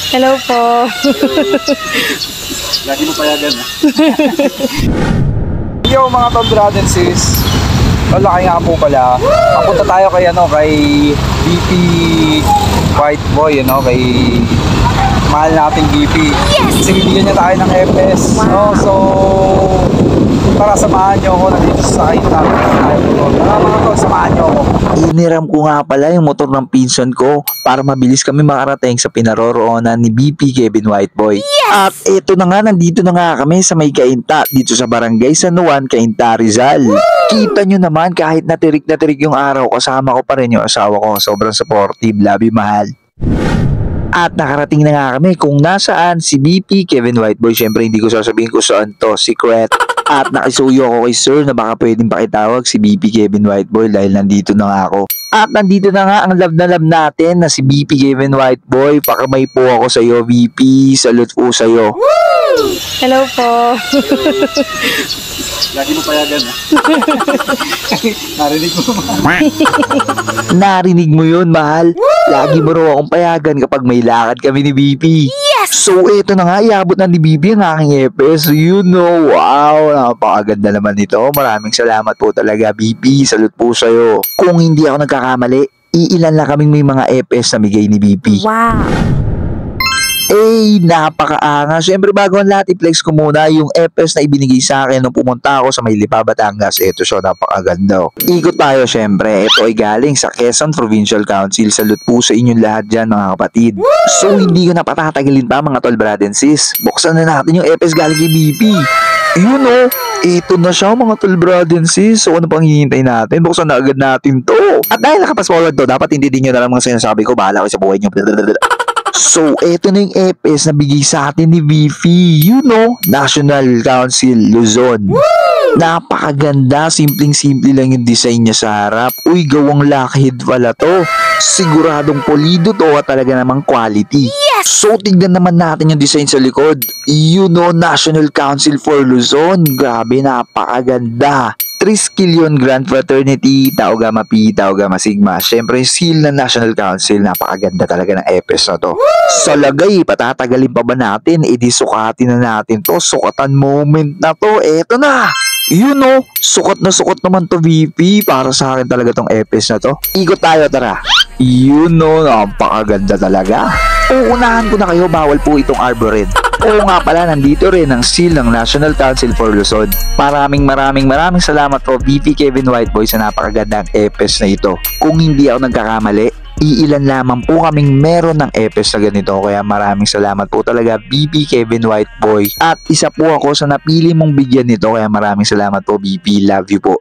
Hello po. Lagi mo payagan ha. Yo mga Tol Brad and Sis. Wala kaya nga po pala. Papunta tayo kay kay BP White Boy, kay mahal natin BP. Kasi bibigyan niya tayo ng FS. No? So tara, samahan niyo ako. Nandito sa Kainta. Mga Tol, samahan niyo ako. Iniram ko nga pala yung motor ng pinsan ko para mabilis kami makarating sa pinaroroonan ni BP Kevin Whiteboy. At eto na nga, nandito na nga kami sa may Kainta, dito sa Barangay San Juan, Cainta, Rizal. Kita nyo naman, kahit natirik yung araw, kasama ko pa rin yung asawa ko. Sobrang supportive, love you, mahal. At nakarating na nga kami kung nasaan si BP Kevin Whiteboy. Syempre hindi ko sasabihin kung saan to, secret. At nakisuyo ako kay sir na baka pwedeng pakitawag si BP Kevin Whiteboy dahil nandito na nga ako. At nandito na nga ang love na love natin na si BP Kevin Whiteboy. Pakamay po ako sa iyo, BP. Salute po sa iyo. Hello po. Lagi mo payagan ha. Narinig mo. Narinig mo yun, mahal. Lagi mo raw akong payagan kapag may lakad kami ni BP. So eto na nga, iabot na ni BP ang aking EPS. Wow, napakaganda naman nito. Maraming salamat po talaga, BP. Salute po sa'yo. Kung hindi ako nagkakamali, iilan lang kaming may mga EPS na bigay ni BP. Wow. Napakaanga. Siyempre bago ang lahat, i-flex ko muna yung EPS na ibinigay sa akin nung pumunta ako sa Maylipa, Batangas. Ito siya, napakaganda. Ikot tayo siyempre. Ito ay galing sa Quezon Provincial Council. Salute po sa inyong lahat dyan, mga kapatid. So hindi ko na patatagalin pa, mga Tol Brad and Sis. Buksan na natin yung EPS galing kay BP. Ito na siya, mga Tol Brad and Sis. So ano pang hihintay natin? Buksan na agad natin to. At dahil nakapas forward to, dapat hindi din nyo na lang mga sinasabi ko. Bahala ko sa buhay nyo. So, eto na yung EPS na bigay sa atin ni BP. National Council Luzon. Napakaganda. Simpleng-simple lang yung design niya sa harap. Uy, gawang Lockheed pala to. Siguradong polido to at talaga namang quality. So, tignan naman natin yung design sa likod. National Council for Luzon. Grabe, napakaganda. Triskelion Grand Fraternity, Tau Gamma Pi, Tau Gamma Sigma. Siyempre, seal ng National Council. Napakaganda talaga ng EPS na to. Sa lagay, patatagalin pa ba natin? Di sukatin na natin to. Sukatan moment na to. Eto na! Sukat na sukat naman to, VP. Para sa akin talaga tong EPS na to. Ikot tayo, tara. Napakaganda talaga. Uunahan ko na kayo, bawal po itong Arbored. Oo nga pala, nandito rin ang seal ng National Council for Luzon. Maraming salamat po, BP Kevin Whiteboy, sa napakagandang EPS na ito. Kung hindi ako nagkakamali, iilan lamang po kaming meron ng EPS na ganito. Kaya maraming salamat po talaga, BP Kevin Whiteboy. At isa po ako sa napili mong bigyan nito. Kaya maraming salamat po, BP. Love you po.